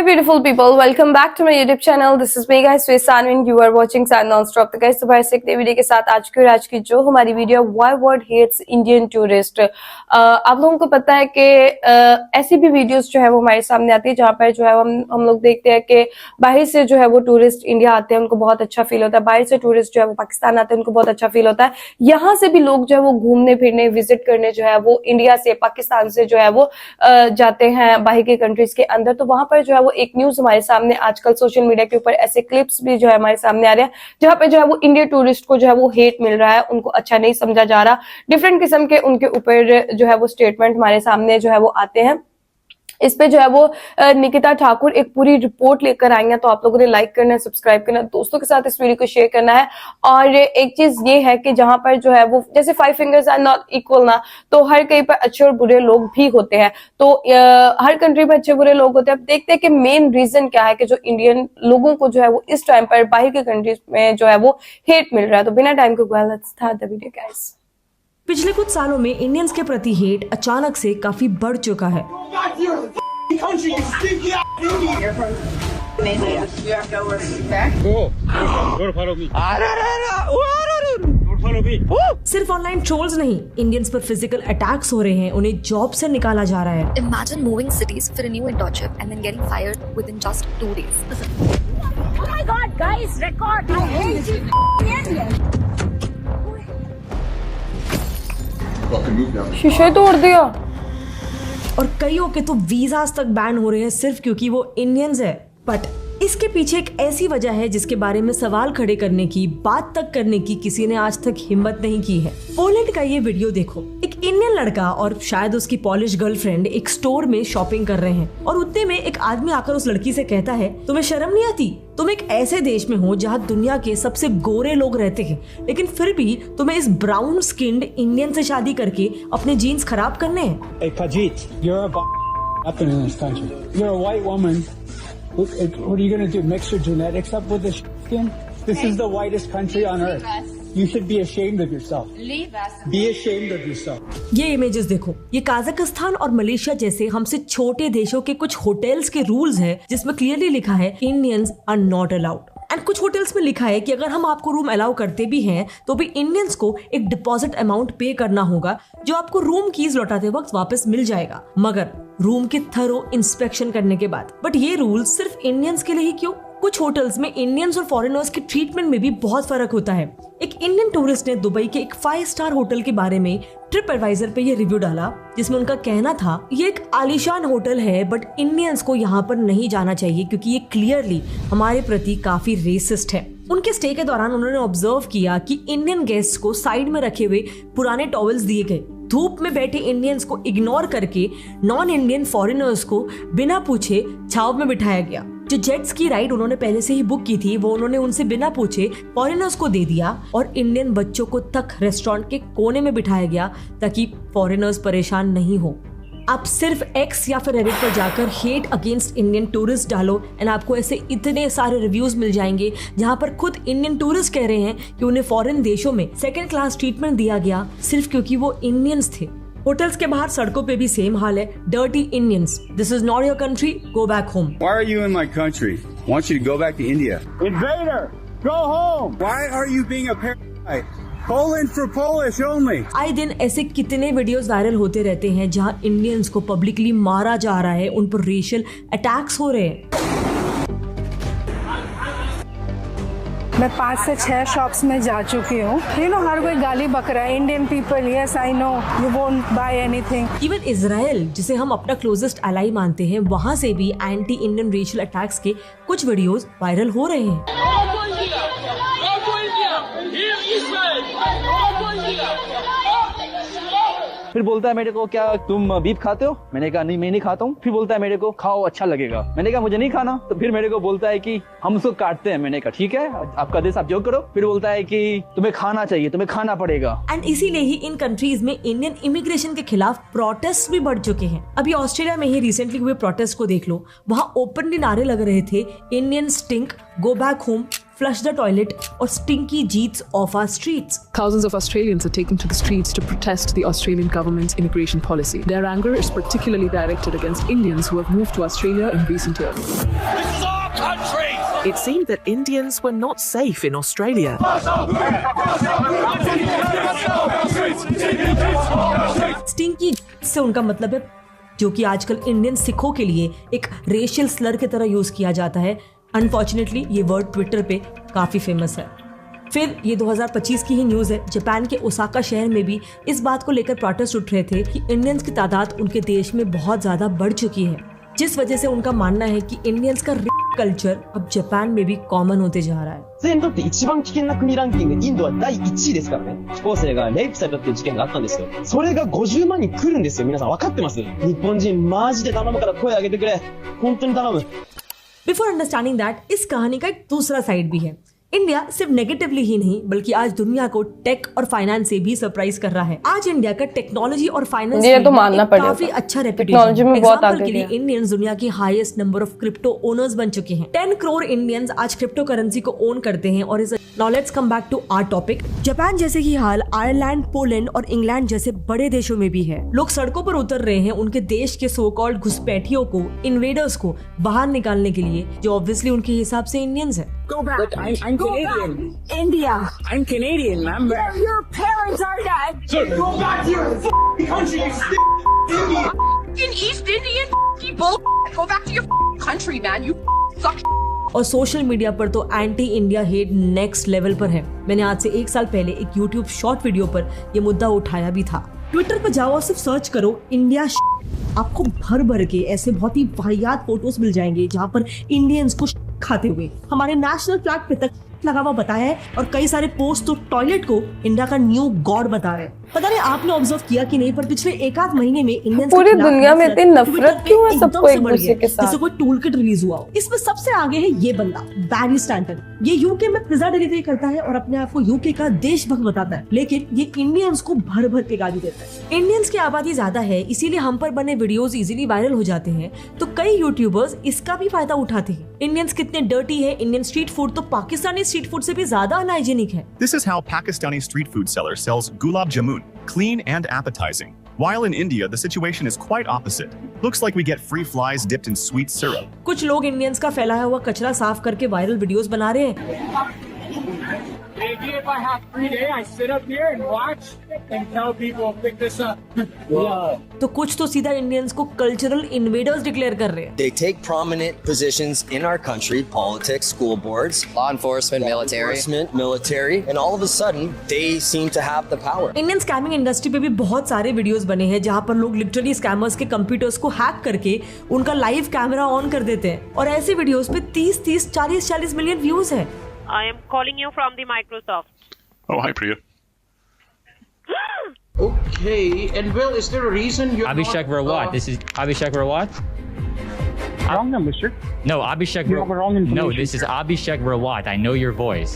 Hi beautiful people, welcome back to my YouTube channel. This is me guys, Sanvi and you are watching San Non-Stop. तो guys सुबह से एक नई video के साथ आज की जो हमारी video Why World Hates Indian Tourist। आप लोगों को पता है कि ऐसी भी वीडियोस जो है वो हमारे सामने आती है जहाँ पर जो है हम लोग देखते हैं कि बाहर से जो है वो टूरिस्ट इंडिया आते हैं, उनको बहुत अच्छा फील होता है। बाहर से टूरिस्ट जो है वो पाकिस्तान आते हैं, उनको बहुत अच्छा फील होता है। यहाँ से भी लोग जो है वो घूमने फिरने विजिट करने जो है वो इंडिया से पाकिस्तान से जो है वो जाते हैं बाहर के कंट्रीज के अंदर। तो वहां पर जो है वो एक न्यूज हमारे सामने आजकल सोशल मीडिया के ऊपर ऐसे क्लिप्स भी जो है हमारे सामने आ रहे हैं जहां पे जो है वो इंडियन टूरिस्ट को जो है वो हेट मिल रहा है, उनको अच्छा नहीं समझा जा रहा। डिफरेंट किस्म के उनके ऊपर जो है वो स्टेटमेंट हमारे सामने जो है वो आते हैं। इस पे जो है वो निकिता ठाकुर एक पूरी रिपोर्ट लेकर आई हैं, तो आप लोगों ने लाइक करना है, सब्सक्राइब करना है, दोस्तों के साथ इस वीडियो को शेयर करना है। और एक चीज ये है कि जहां पर जो है वो जैसे 5 फिंगर्स आर नॉट इक्वल ना, तो हर कहीं पर अच्छे और बुरे लोग भी होते हैं। तो हर कंट्री में अच्छे बुरे लोग होते हैं। अब देखते हैं कि मेन रीजन क्या है कि जो इंडियन लोगों को जो है वो इस टाइम पर बाहर के कंट्रीज में जो है वो हेट मिल रहा है। तो बिना टाइम को let's start the video guys. पिछले कुछ सालों में इंडियंस के प्रति हेट अचानक से काफी बढ़ चुका है। सिर्फ ऑनलाइन ट्रोल्स नहीं, इंडियंस पर फिजिकल अटैक्स हो रहे हैं, उन्हें जॉब से निकाला जा रहा है। Imagine moving cities for a new internship and then getting fired within just 2 days. Oh my God, guys, record! I hate you, शीशे तोड़ दिया। और कईयों के तो वीजास तक बैन हो रहे हैं सिर्फ क्योंकि वो इंडियंस है। बट इसके पीछे एक ऐसी वजह है जिसके बारे में सवाल खड़े करने की, बात तक करने की किसी ने आज तक हिम्मत नहीं की है। पोलैंड का ये वीडियो देखो। एक इंडियन लड़का और शायद उसकी पॉलिश गर्लफ्रेंड एक स्टोर में शॉपिंग कर रहे हैं और उतने में एक आदमी आकर उस लड़की से कहता है, तुम्हें शर्म नहीं आती? तुम एक ऐसे देश में हो जहाँ दुनिया के सबसे गोरे लोग रहते हैं, लेकिन फिर भी तुम्हें इस ब्राउन स्किन्ड इंडियन से शादी करके अपने जीन्स खराब करने हैं। Hey Kajit, you're nothing in this country. You're a white woman. What are you going to do? Mix your genetics up with this skin? This is the whitest country on earth. You should be ashamed of yourself. Leave us. Be ashamed of yourself. ये images देखो। ये काजाकिस्तान और Malaysia जैसे हमसे छोटे देशों के कुछ होटल्स के रूल्स हैं जिसमें क्लियरली लिखा है Indians are not allowed. And कुछ होटल्स में लिखा है कि अगर हम आपको रूम अलाउ करते भी हैं तो भी इंडियंस को एक डिपॉजिट अमाउंट पे करना होगा जो आपको रूम कीज लौटाते वक्त वापस मिल जाएगा, मगर रूम के थरो इंस्पेक्शन करने के बाद। बट ये रूल सिर्फ इंडियंस के लिए ही क्यों? कुछ होटल्स में इंडियंस और फॉरेनर्स के ट्रीटमेंट में भी बहुत फर्क होता है। एक इंडियन टूरिस्ट ने दुबई के एक 5 स्टार होटल के बारे में ट्रिप एडवाइजर पे ये रिव्यू डाला जिसमें उनका कहना था ये एक आलीशान होटल है बट इंडियंस को यहाँ पर नहीं जाना चाहिए क्योंकि ये क्लियरली हमारे प्रति काफी रेसिस्ट है। उनके स्टे के दौरान उन्होंने ऑब्जर्व किया कि इंडियन गेस्ट को साइड में रखे हुए पुराने टॉवल्स दिए गए। धूप में बैठे इंडियंस को इग्नोर करके नॉन इंडियन फॉरेनर्स को बिना पूछे छाव में बिठाया गया। जो जेट्स की राइड उन्होंने पहले से ही बुक की थी वो उन्होंने उनसे बिना पूछे फॉरेनर्स को दे दिया और इंडियन बच्चों को तक रेस्टोरेंट के कोने में बिठाया गया ताकि फॉरेनर्स परेशान नहीं हो। आप सिर्फ एक्स या फिर रेडिट पर जाकर हेट अगेंस्ट इंडियन टूरिस्ट डालो एंड आपको ऐसे इतने सारे रिव्यूज मिल जाएंगे जहां पर खुद इंडियन टूरिस्ट कह रहे हैं कि उन्हें फॉरेन देशों में सेकंड क्लास ट्रीटमेंट दिया गया सिर्फ क्योंकि वो इंडियंस थे। होटल्स के बाहर सड़कों पे भी सेम हाल है। Dirty Indians, this is not your country, go back home. Why are you in my country? I want you to go back to India. Invader, go home. Why are you being a parasite? Poland for Polish only. आए दिन ऐसे कितने videos viral होते रहते हैं जहां Indians को publicly मारा जा रहा है, उन पर रेशियल अटैक्स हो रहे हैं। मैं 5 से 6 शॉप्स में जा चुकी हूँ। हर कोई गाली बक रहा है। Indian people, yes I know, you won't buy anything. Even Israel जिसे हम अपना क्लोजेस्ट एलाई मानते हैं, वहाँ से भी एंटी इंडियन रेशियल अटैक्स के कुछ वीडियोस वायरल हो रहे हैं। फिर बोलता है मेरे को, क्या तुम बीफ खाते हो? मैंने कहा नहीं, मैं नहीं खाता हूँ। फिर बोलता है मेरे को, खाओ अच्छा लगेगा। मैंने कहा मुझे नहीं खाना। तो फिर मेरे को बोलता है कि हम उसको काटते हैं। मैंने कहा ठीक है, आपका देश, आप जो करो। फिर बोलता है कि तुम्हें खाना चाहिए, तुम्हें खाना पड़ेगा। एंड इसीलिए ही इन कंट्रीज में इंडियन इमिग्रेशन के खिलाफ प्रोटेस्ट भी बढ़ चुके हैं। अभी ऑस्ट्रेलिया में ही रिसेंटली हुए प्रोटेस्ट को देख लो, वहाँ ओपनली नारे लग रहे थे, Indian stink, go back home, flush the toilet or stinky jeets off our streets. Thousands of Australians are taken to the streets to protest the Australian government's immigration policy. Their anger is particularly directed against Indians who have moved to Australia in recent years. This is our country! It seemed that Indians were not safe in Australia. Stinky से उनका मतलब है जो कि आजकल Indian सिखों के लिए एक रेशियल स्लर की तरह यूज किया जाता है। अनफॉर्चुनेटली ये वर्ड ट्विटर पे काफी फेमस है। फिर ये 2025 की ही न्यूज है, जापान के ओसाका शहर में भी इस बात को लेकर प्रोटेस्ट उठ रहे थे कि इंडियंस की तादाद उनके देश में बहुत ज्यादा बढ़ चुकी है, जिस वजह से उनका मानना है कि इंडियंस का कल्चर अब जापान में भी कॉमन होते जा रहा है। 女性にとって一番危険な国ランキング、インドは第1位ですからね。飛行生がレイプされたっていう事件があったんですよ。それが50万人来るんですよ。皆さん分かってます？日本人マジで頼むから声上げてくれ。本当に頼む。Before understanding that, इस कहानी का एक दूसरा साइड भी है। इंडिया सिर्फ नेगेटिवली ही नहीं बल्कि आज दुनिया को टेक और फाइनेंस से भी सरप्राइज कर रहा है। आज इंडिया का टेक्नोलॉजी और फाइनेंस में तो मानना पड़ेगा काफी अच्छा रेपुटेशन है। एग्जांपल के लिए इंडियंस दुनिया की highest number of crypto owners बन चुके हैं। 10 करोड़ इंडियंस आज क्रिप्टो करेंसी को ओन करते हैं। और now let's come back to our topic. Japan जैसे ही हाल आयरलैंड, पोलैंड और इंग्लैंड जैसे बड़े देशों में भी है। लोग सड़कों पर उतर रहे हैं उनके देश के सो कॉल्ड घुसपैठियों को, इन्वेडर्स को बाहर निकालने के लिए, जो ऑब्वियसली उनके हिसाब से इंडियंस है। Go back. But I'm Go Canadian. back. India. I'm Canadian, ma'am. Where your parents are dead. Sir, go back to your f***ing country, you Indian! F***ing East Indian f***ing bull. Go back to your f***ing country, man. You suck. और social media पर तो anti India hate next level पर है। मैंने आज से 1 साल पहले एक यूट्यूब शॉर्ट वीडियो पर ये मुद्दा उठाया भी था। ट्विटर पर जाओ और सिर्फ सर्च करो इंडिया, आपको भर भर के ऐसे बहुत ही वाहियात फोटोज मिल जाएंगे जहाँ पर इंडियंस को खाते हुए हमारे नेशनल फ्लैग पे तक लगा हुआ बताया है। और कई सारे पोस्ट तो टॉयलेट को इंडिया का न्यू गॉड बता रहे हैं। पता नहीं आपने ऑब्जर्व किया कि नहीं, पर पिछले 1-8 महीने में इंडियंस पूरी दुनिया में इतनी नफरत क्यों है सबको एक दूसरे के साथ? जैसे कोई टूल किट रिलीज हुआ हो। इसमें सबसे आगे है ये बंदा बैरी स्टैंटन। ये यूके में पिज्जा डिलीवरी करता है और अपने आप को यूके का देशभक्त बताता है, लेकिन ये इंडियंस को भर भर के गाली देता है। इंडियंस की आबादी ज्यादा है, इसीलिए हम पर बने वीडियोस इजीली वायरल हो जाते हैं, तो कई यूट्यूबर्स इसका भी फायदा उठाते हैं। इंडियंस कितने डर्टी है, इंडियन स्ट्रीट फूड तो पाकिस्तानी स्ट्रीट फूड से भी ज्यादा अनहाइजीनिक है। This is how Pakistani street food seller sells gulab jamun, clean and appetizing. While in India, the situation is quite opposite. Looks like we get free flies dipped in sweet syrup. कुछ लोग Indians का फैलाया हुआ कचरा साफ करके viral videos बना रहे हैं। Maybe if I have free day, I sit up here and watch and tell people pick this up. Yeah. तो कुछ तो सीधा इंडियंस को कल्चरल इन्वेडर्स डिक्लेयर कर रहे हैं। They take prominent positions in our country, politics, school boards, law enforcement, military, and all of a sudden they seem to have the power. Indian scamming industry पे भी बहुत सारे videos बने हैं जहाँ पर लोग लिटरली स्कैमर्स के कंप्यूटर्स को हैक करके उनका लाइव कैमरा ऑन कर देते हैं और ऐसे वीडियोस पे 30, 40 मिलियन व्यूज हैं। I am calling you from the Microsoft. Oh, hi, Priya. Okay, and Will, is there a reason you're Abhishek Rawat. This is Abhishek Rawat. Wrong number, sir. No, Abhishek You have wrong information. No, this is Abhishek Rawat. I know your voice.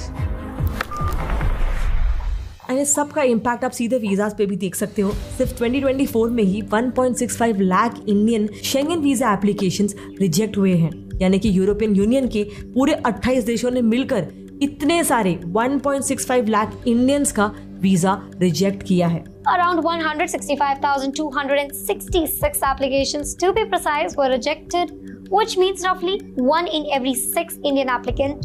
और इस सब का impact आप सीधे visas पे भी देख सकते हो। सिर्फ 2024 में ही 1.65 lakh Indian Schengen visa applications reject हुए हैं, यानी कि यूरोपियन यूनियन के पूरे 28 देशों ने मिलकर इतने सारे 1.65 लाख इंडियंस का वीजा रिजेक्ट किया है। Around 165,266 applications to be precise were rejected, which means roughly 1 in every 6 Indian applicant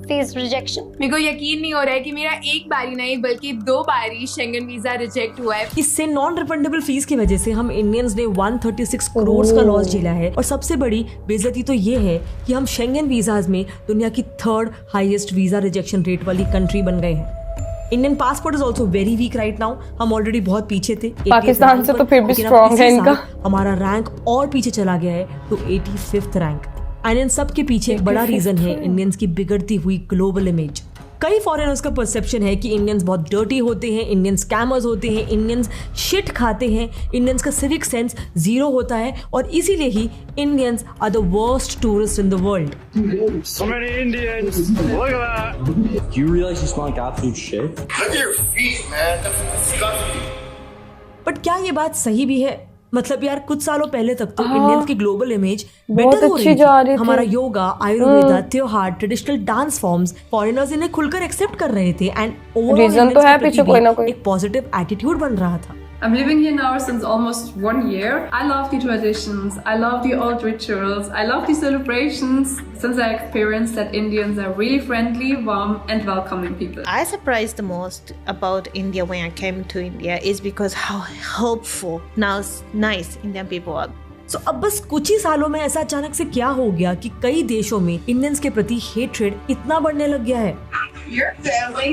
faced rejection. मेरे को यकीन नहीं हो रहा है कि मेरा एक बारी नहीं बल्कि 2 बारी शेंगन वीजा रिजेक्ट हुआ है। इससे नॉन रिफंडेबल फीस की वजह से हम इंडियंस ने 136 करोड़ का लॉस झेला है। और सबसे बड़ी बेइज्जती तो ये है कि हम शेंगन वीजाज में दुनिया की 3rd highest visa rejection rate वाली कंट्री बन गए हैं। Indian passport is also very weak right now. हम ऑलरेडी बहुत पीछे थे पाकिस्तान से, तो फिर भी स्ट्रॉन्ग है इनका। हमारा रैंक और पीछे चला गया है तो 85th रैंक। एंड इन सब के पीछे एक बड़ा रीजन है इंडियंस की बिगड़ती हुई ग्लोबल इमेज। कई फॉरेनर्स का परसेप्शन है कि इंडियंस बहुत डर्टी होते हैं, इंडियंस स्कैमर्स होते हैं, इंडियंस शिट खाते हैं, इंडियंस का सिविक सेंस 0 होता है और इसीलिए ही Indians are the worst tourist in the world. So many Indians. Look at that. Do you realize you smell like absolute shit? Look at your feet, man. That's disgusting. But क्या ये बात सही भी है? मतलब यार कुछ सालों पहले तक तो हाँ। इंडियंस की ग्लोबल इमेज बहुत बेटर हो अच्छी रही थी। जा रही थी। हमारा योगा, आयुर्वेदा, त्योहार, ट्रेडिशनल डांस फॉर्म्स, फॉरेनर्स इन्हें खुलकर एक्सेप्ट कर रहे थे एंड रीजन तो है पीछे कोई ना कोई। एक पॉजिटिव एटीट्यूड बन रहा था। I'm living here now since almost 1 year. I love the traditions, I love the old rituals, I love the celebrations since I experienced that Indians are really friendly, warm and welcoming people. I surprised the most about India when I came to India is because how helpful, nice Indian people are. So, अब बस कुछ ही सालों में ऐसा अचानक से क्या हो गया कि कई देशों में इंडियंस के प्रति हेट्रेड इतना बढ़ने लग गया है। Your family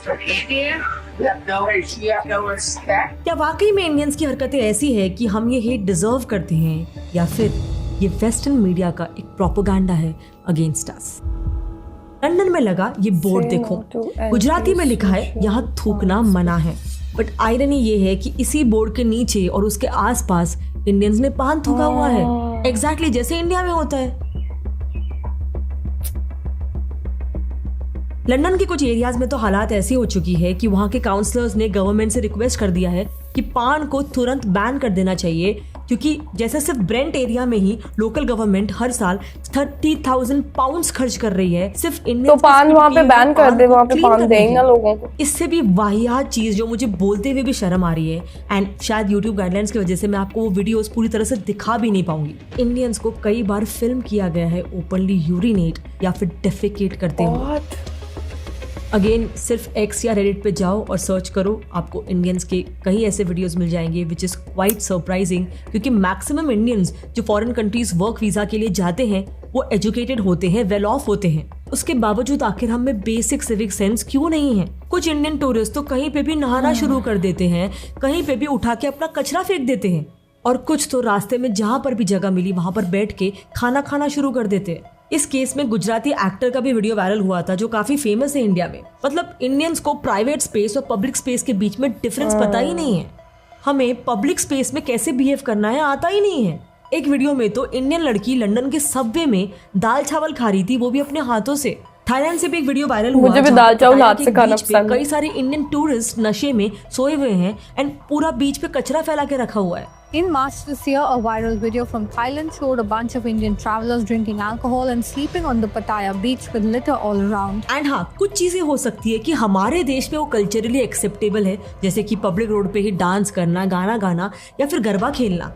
from India, you have no respect. क्या वाकई में इंडियंस की हरकतें ऐसी है कि हम ये हेट डिजर्व करते हैं या फिर ये वेस्टर्न मीडिया का एक प्रोपेगेंडा है अगेंस्ट अस? लंदन में लगा ये बोर्ड देखो, गुजराती में लिखा है यहाँ थूकना मना है। बट आयरनी ये है कि इसी बोर्ड के नीचे और उसके आसपास इंडियंस ने पान थूका हुआ है, एग्जैक्टली जैसे इंडिया में होता है। लंदन के कुछ एरियाज में तो हालात ऐसी हो चुकी है कि वहां के काउंसलर्स ने गवर्नमेंट से रिक्वेस्ट कर दिया है कि पान को तुरंत बैन कर देना चाहिए, क्योंकि जैसे सिर्फ ब्रेंट एरिया में ही लोकल गवर्नमेंट हर साल 30,000 पाउंड्स खर्च कर रही है सिर्फ इंडियन। तो पान वहाँ पे बैन कर दे, वहाँ पे पान देंगे लोगों को। इससे भी वाहियात चीज जो मुझे बोलते हुए भी शर्म आ रही है एंड शायद यूट्यूब गाइडलाइंस की वजह से मैं आपको वो वीडियोस पूरी तरह से दिखा भी नहीं पाऊंगी। इंडियंस को कई बार फिल्म किया गया है ओपनली यूरिनेट या फिर डेफिकेट करते हुए। अगेन सिर्फ एक्स या रेडिट पे जाओ और सर्च करो, आपको इंडियंस के कई ऐसे वीडियोस मिल जाएंगे विच इज क्वाइट सरप्राइजिंग, क्योंकि मैक्सिमम इंडियंस जो फॉरेन कंट्रीज वर्क वीजा के लिए जाते हैं वो एजुकेटेड होते हैं, वेल ऑफ होते हैं। उसके बावजूद आखिर हम में बेसिक सिविक सेंस क्यों नहीं है? कुछ इंडियन टूरिस्ट तो कहीं पे भी नहाना शुरू कर देते हैं, कहीं पे भी उठा के अपना कचरा फेंक देते हैं, और कुछ तो रास्ते में जहां पर भी जगह मिली वहां पर बैठ के खाना खाना शुरू कर देते हैं। इस केस में गुजराती एक्टर का भी वीडियो वायरल हुआ था जो काफी फेमस है इंडिया में। मतलब इंडियंस को प्राइवेट स्पेस और पब्लिक स्पेस के बीच में डिफरेंस पता ही नहीं है। हमें पब्लिक स्पेस में कैसे बिहेव करना है आता ही नहीं है। एक वीडियो में तो इंडियन लड़की लंदन के सबवे में दाल चावल खा रही थी, वो भी अपने हाथों से। थाईलैंड से भी एक वीडियो वायरल हुआ, मुझे भी दाल चावल हाथ से खाना पसंद है। कई सारे इंडियन टूरिस्ट नशे में सोए हुए हैं एंड पूरा बीच पे कचरा फैला के रखा हुआ है। In March this year, a viral video from Thailand showed a bunch of Indian travelers drinking alcohol and sleeping on the Pattaya beach with litter all around. And हाँ, कुछ चीजें हो सकती है कि हमारे देश में वो कल्चरली एक्सेप्टेबल है, जैसे कि पब्लिक रोड पे ही डांस करना, गाना गाना या फिर गरबा खेलना,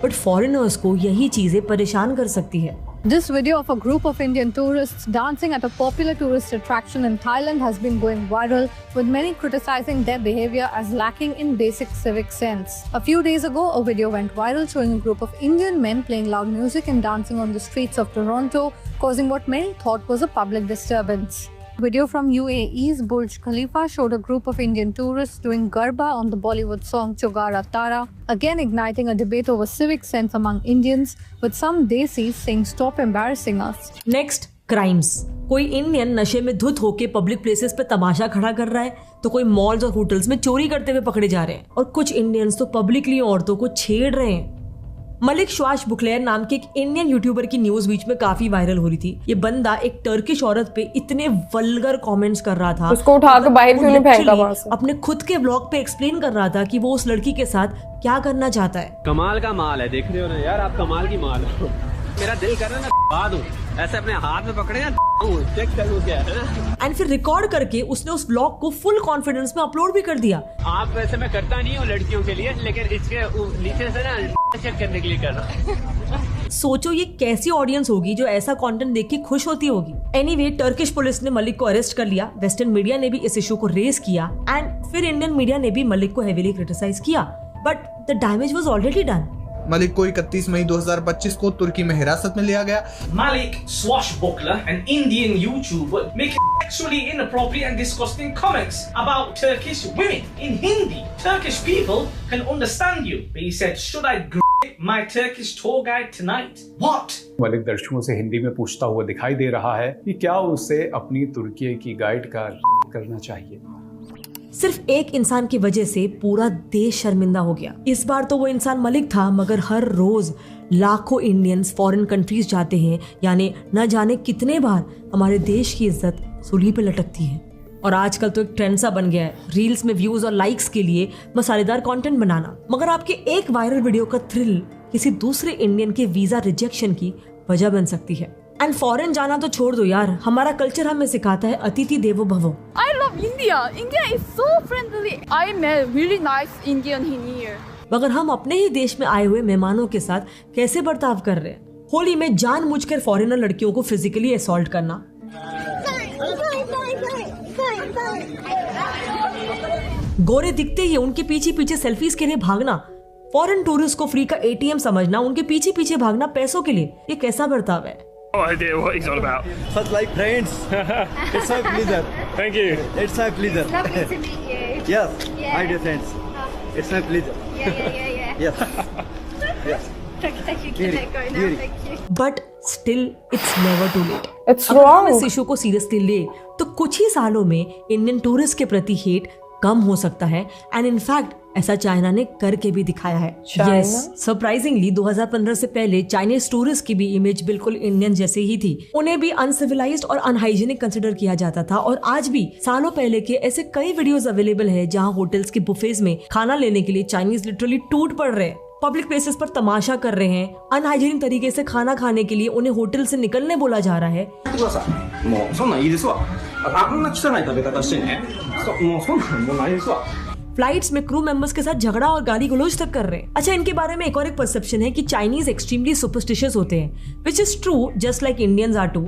बट फॉरेनर्स को यही चीजें परेशान कर सकती है। This video of a group of Indian tourists dancing at a popular tourist attraction in Thailand has been going viral, with many criticizing their behavior as lacking in basic civic sense. A few days ago, a video went viral showing a group of Indian men playing loud music and dancing on the streets of Toronto, causing what many thought was a public disturbance. Video from UAE's Burj Khalifa showed a group of Indian tourists doing garba on the Bollywood song Chogara Tara, again igniting a debate over civic sense among Indians, with some Desis saying stop embarrassing us. Next, crimes. कोई Indian नशे में धुत होके public places पे तमाशा खड़ा कर रहा है, तो कोई मॉल्स और होटल्स में चोरी करते हुए पकड़े जा रहे हैं, और कुछ इंडियंस तो पब्लिकली औरतों को छेड़ रहे हैं। मलिक श्वाश बुखलेर नाम के एक इंडियन यूट्यूबर की न्यूज बीच में काफी वायरल हो रही थी। ये बंदा एक टर्किश औरत पे इतने वल्गर कमेंट्स कर रहा था, उसको उठा के बाहर क्यों नहीं फेंका वहां से। अपने खुद के ब्लॉग पे एक्सप्लेन कर रहा था कि वो उस लड़की के साथ क्या करना चाहता है। कमाल का माल है, देख रहे हो ना यार, आप कमाल की माल हो। मेरा दिल कर रहा है ना दूं, ऐसे अपने हाथ में पकड़े ना चेक करूं क्या है ना। एंड फिर रिकॉर्ड करके उसने उस ब्लॉग को फुल कॉन्फिडेंस में अपलोड भी कर दिया। आप वैसे मैं करता नहीं हूँ लड़कियों के लिए, लेकिन इसके नीचे से ना चेक करने के लिए कर रहा। सोचो ये कैसी ऑडियंस होगी जो ऐसा कंटेंट देख के खुश होती होगी। एनीवे, टर्किश पुलिस ने मलिक को अरेस्ट कर लिया, वेस्टर्न मीडिया ने भी इस इशू को रेज किया एंड फिर इंडियन मीडिया ने भी मलिक को हेवीली क्रिटिसाइज किया, but the damage was already done. Malik को 31 मई 2025 को तुर्की में हिरासत में लिया गया। Malik Swashbuckler, an Indian YouTuber, making sexually inappropriate and disgusting comments about Turkish women in Hindi. Turkish people can understand you. But he said, "Should I grip my Turkish tour guide tonight?" What? Malik दर्शकों से हिंदी में पूछता हुआ दिखाई दे रहा है कि क्या उसे अपनी तुर्की की गाइड का करना चाहिए। सिर्फ एक इंसान की वजह से पूरा देश शर्मिंदा हो गया। इस बार तो वो इंसान मलिक था, मगर हर रोज लाखों इंडियंस फॉरेन कंट्रीज जाते हैं, यानी न जाने कितने बार हमारे देश की इज्जत सूली पे लटकती है। और आजकल तो एक ट्रेंड सा बन गया है रील्स में व्यूज और लाइक्स के लिए मसालेदार कंटेंट बनाना। मगर आपके एक वायरल वीडियो का थ्रिल किसी दूसरे इंडियन के वीजा रिजेक्शन की वजह बन सकती है। एंड फॉरेन जाना तो छोड़ दो यार, हमारा कल्चर हमें सिखाता है अतिथि देवो भवो। I love India. India is so friendly. I met really nice Indian in here. मगर हम अपने ही देश में आए हुए मेहमानों के साथ कैसे बर्ताव कर रहे हैं? होली में जानबूझकर फॉरेनर लड़कियों को फिजिकली असॉल्ट करना, गोरे दिखते ही उनके पीछे पीछे सेल्फीज के लिए भागना, फॉरेन टूरिस्ट को फ्री का एटीएम समझना, उनके पीछे पीछे भागना पैसों के लिए, ये कैसा बर्ताव है? No idea what he's on about. But like friends. It's a pleasure. Thank you. It's a pleasure. It's lovely to meet you. Yes, Yeah. my dear friends. It's my pleasure. Yeah. Yes. Yes. Thank you. Can I go now? Thank you. But still it's never too late. It's अगर हम wrong. इस issue को seriously ले तो कुछ ही सालों में Indian tourist के प्रति हेट कम हो सकता है। एंड इनफैक्ट ऐसा चाइना ने करके भी दिखाया है। यस, सरप्राइजिंगली 2015 से पहले चाइनीज टूरिस्ट की भी इमेज बिल्कुल इंडियन जैसे ही थी। उन्हें भी अनसिविलाइज्ड और अनहाइजीनिक कंसिडर किया जाता था। और आज भी सालों पहले के ऐसे कई वीडियोस अवेलेबल है जहां होटल्स के बुफेज में खाना लेने के लिए चाइनीज लिटरली टूट पड़ रहे हैं, पब्लिक प्लेसेस पर तमाशा कर रहे हैं, अनहाइजीनिक तरीके से खाना खाने के लिए उन्हें होटल से निकलने बोला जा रहा है। फ्लाइट्स में क्रू मेंबर्स के साथ झगड़ा और गाली गलौज तक कर रहे हैं। अच्छा, इनके बारे में एक और परसेप्शन है कि चाइनीज एक्सट्रीमली सुपरस्टिशियस होते हैं, which is true just like Indians are too.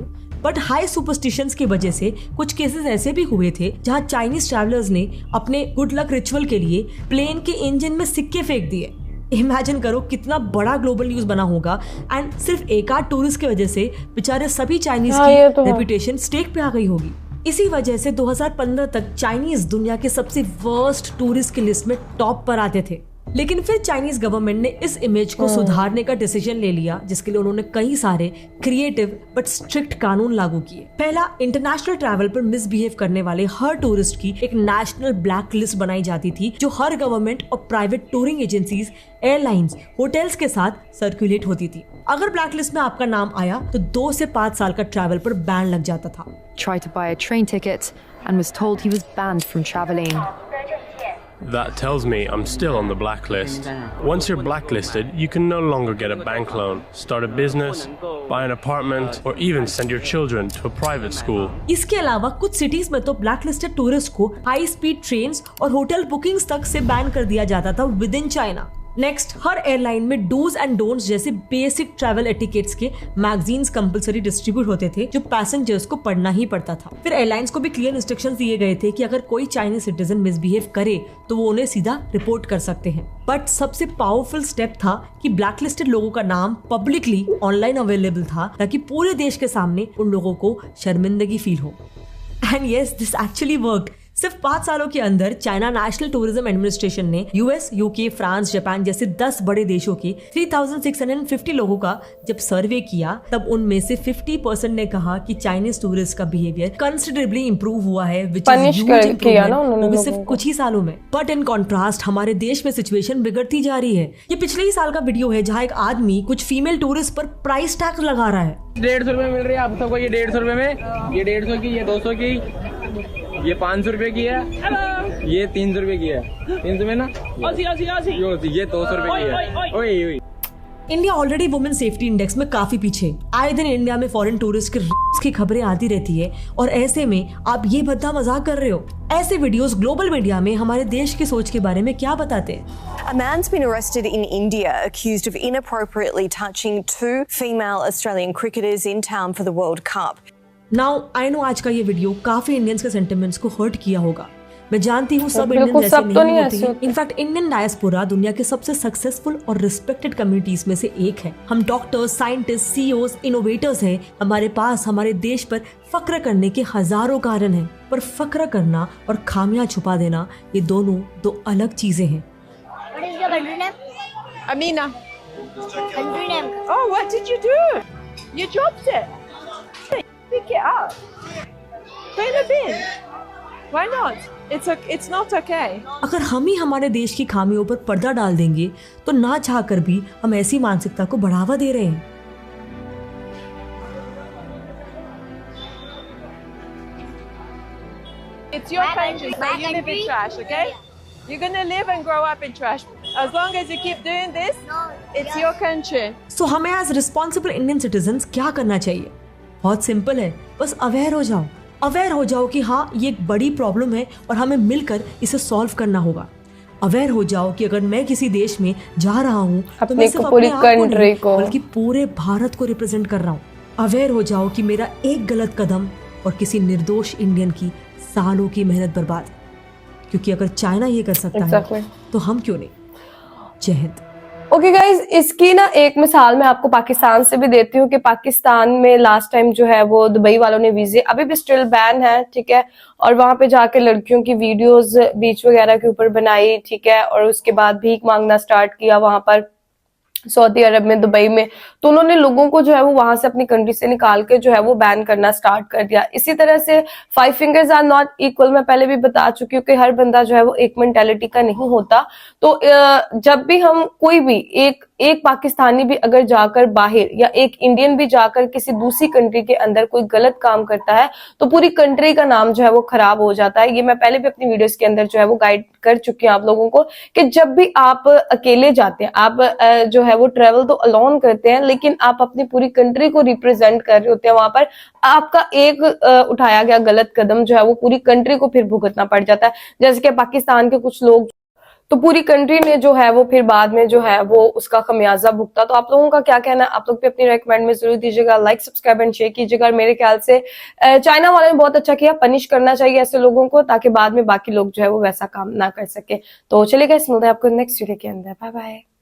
But high superstitions की वजह से कुछ केसेस ऐसे भी हुए थे जहां चाइनीज ट्रैवलर्स ने अपने गुड लक रिचुअल के लिए प्लेन के इंजन में सिक्के फेंक दिए। इमेजिन करो कितना बड़ा ग्लोबल न्यूज बना होगा। एंड सिर्फ एक आध टूरिस्ट की वजह से बेचारे सभी चाइनीज की रेपुटेशन स्टेक पे आ गई होगी। इसी वजह से 2015 तक चाइनीज दुनिया के सबसे वर्स्ट टूरिस्ट की लिस्ट में टॉप पर आते थे। लेकिन फिर चाइनीज गवर्नमेंट ने इस इमेज को सुधारने का डिसीजन ले लिया, जिसके लिए उन्होंने कई सारे क्रिएटिव बट स्ट्रिक्ट कानून लागू किए। पहला, इंटरनेशनल ट्रैवल पर मिसबिहेव करने वाले हर टूरिस्ट की एक नेशनल ब्लैक लिस्ट बनाई जाती थी, जो हर गवर्नमेंट और private touring agencies, airlines, hotels के साथ सर्कुलेट होती थी। अगर ब्लैक लिस्ट में आपका नाम आया तो 2 से 5 साल का ट्रैवल पर बैन लग जाता था। Tried to buy a train ticket and was told he was banned from traveling. That tells me I'm still on the blacklist. Once you're blacklisted, you can no longer get a bank loan, start a business, buy an apartment, or even send your children to a private school. इसके अलावा कुछ cities में तो blacklisted tourist को high speed trains और hotel bookings तक से ban कर दिया जाता था with in China. Next, her airline में डूज एंड डोंट्स जैसे बेसिक ट्रैवल एटिकेट्स के मैगजीन्स कंपलसरी डिस्ट्रीब्यूट होते थे, जो पैसेंजर्स को पढ़ना ही पड़ता था। फिर एयरलाइंस को भी क्लियर इंस्ट्रक्शंस दिए गए थे कि अगर कोई चाइनीज सिटीजन मिसबिहेव करे तो वो उन्हें सीधा रिपोर्ट कर सकते हैं। बट सबसे पावरफुल स्टेप था कि ब्लैकलिस्टेड लोगों का नाम पब्लिकली ऑनलाइन अवेलेबल था, ताकि पूरे देश के सामने उन लोगों को शर्मिंदगी फील हो। And yes, this actually worked. सिर्फ 5 सालों के अंदर चाइना नेशनल टूरिज्म एडमिनिस्ट्रेशन ने यूएस, यूके, फ्रांस, जापान जैसे 10 बड़े देशों के 3650 लोगों का जब सर्वे किया, तब उनमें से 50% ने कहा कि चाइनीज टूरिस्ट का बिहेवियर कंसिडरेबली इंप्रूव हुआ है, विच इज वो भी सिर्फ कुछ ही सालों में। बट इन कॉन्ट्रास्ट हमारे देश में सिचुएशन बिगड़ती जा रही है। ये पिछले ही साल का वीडियो है जहाँ एक आदमी कुछ फीमेल टूरिस्ट पर प्राइस टैग लगा रहा है। 150 रुपए मिल रही है आप सबको, ये 150 रुपए में, ये 150 की, ये 200 की, ये 500 रुपए की है, ये 300 रुपए की है, 300 में ना, ये 200 रुपए की है। India already women safety index में काफी पीछे। आए दिन इंडिया में फॉरेन टूरिस्ट की खबरें आती रहती है, और ऐसे में आप ये भद्दा मजाक कर रहे हो। ऐसे वीडियोस ग्लोबल मीडिया में हमारे देश की सोच के बारे में क्या बताते हैं? A man's been arrested in India accused of inappropriately touching 2 female Australian cricketers in town for the World Cup. Now I know आज का ये वीडियो काफी इंडियंस के सेंटिमेंट्स को हर्ट किया होगा। मैं जानती हूँ सब इंडियन ऐसे नहीं होते हैं। इनफैक्ट इंडियन डायस्पोरा दुनिया के सबसे सक्सेसफुल और रिस्पेक्टेड कम्युनिटीज में से एक है। हम डॉक्टर्स, साइंटिस्ट, सीईओज, इनोवेटर्स हैं। हमारे पास हमारे देश पर फक्र करने के हजारों कारण हैं, पर फक्र करना और खामियां छुपा देना, ये दोनों 2 अलग चीजें हैं। What is your country name? Amina. Country name? Oh, what did you do? You dropped it. Pick it up. Put in the bin. Why not? It's not okay. अगर हम ही हमारे देश की खामियों पर पर्दा डाल देंगे तो ना चाहकर भी हम ऐसी मानसिकता को बढ़ावा दे रहे हैं। It's your country, so you live in trash, okay? You're gonna live and grow up in trash. As long as you keep doing this, it's your country. So हमें एज रिस्पॉन्सिबल इंडियन सिटीजन क्या करना चाहिए? बहुत simple है, बस aware हो जाओ। Aware हो जाओ कि हाँ ये एक बड़ी प्रॉब्लम है और हमें मिलकर इसे सॉल्व करना होगा। अवेयर हो जाओ कि अगर मैं किसी देश में जा रहा हूँ तो मैं सिर्फ पूरी अपने आप कंट्री को बल्कि पूरे भारत को रिप्रेजेंट कर रहा हूँ। अवेयर हो जाओ कि मेरा एक गलत कदम और किसी निर्दोष इंडियन की सालों की मेहनत बर्बाद, क्योंकि अगर चाइना ये कर सकता है तो हम क्यों नहीं। जय हिंद। ओके गाइज, इसकी ना एक मिसाल मैं आपको पाकिस्तान से भी देती हूँ कि पाकिस्तान में लास्ट टाइम जो है वो दुबई वालों ने वीजे अभी भी स्टिल बैन है, ठीक है, और वहां पे जाके लड़कियों की वीडियोस बीच वगैरह के ऊपर बनाई, ठीक है, और उसके बाद भीख मांगना स्टार्ट किया वहां पर सऊदी अरब में, दुबई में। तो उन्होंने लोगों को जो है वो वहां से अपनी कंट्री से निकाल के जो है वो बैन करना स्टार्ट कर दिया। इसी तरह से 5 फिंगर्स आर नॉट इक्वल, मैं पहले भी बता चुकी हूँ कि हर बंदा जो है वो एक मेंटेलिटी का नहीं होता। तो जब भी हम कोई भी एक पाकिस्तानी भी अगर जाकर बाहर या एक इंडियन भी जाकर किसी दूसरी कंट्री के अंदर कोई गलत काम करता है तो पूरी कंट्री का नाम जो है वो खराब हो जाता है। ये मैं पहले भी अपनी वीडियोस के अंदर जो है वो गाइड कर चुकी हूँ आप लोगों को कि जब भी आप अकेले जाते हैं, आप जो है वो ट्रेवल तो अलोन करते हैं, लेकिन आप अपनी पूरी कंट्री को रिप्रेजेंट कर रहे होते हैं। वहां पर आपका एक उठाया गया गलत कदम जो है वो पूरी कंट्री को फिर भुगतना पड़ जाता है। जैसे कि पाकिस्तान के कुछ लोग, तो पूरी कंट्री ने जो है वो फिर बाद में जो है वो उसका खमियाजा भुगता। तो आप लोगों का क्या कहना है? आप लोग भी अपनी रेकमेंड में जरूर दीजिएगा, लाइक सब्सक्राइब एंड शेयर कीजिएगा। मेरे ख्याल से चाइना वालों ने बहुत अच्छा किया, पनिश करना चाहिए ऐसे लोगों को ताकि बाद में बाकी लोग जो है वो वैसा काम ना कर सके। तो चलिए गाइस, मिलते हैं आपको नेक्स्ट वीडियो के अंदर। Bye bye.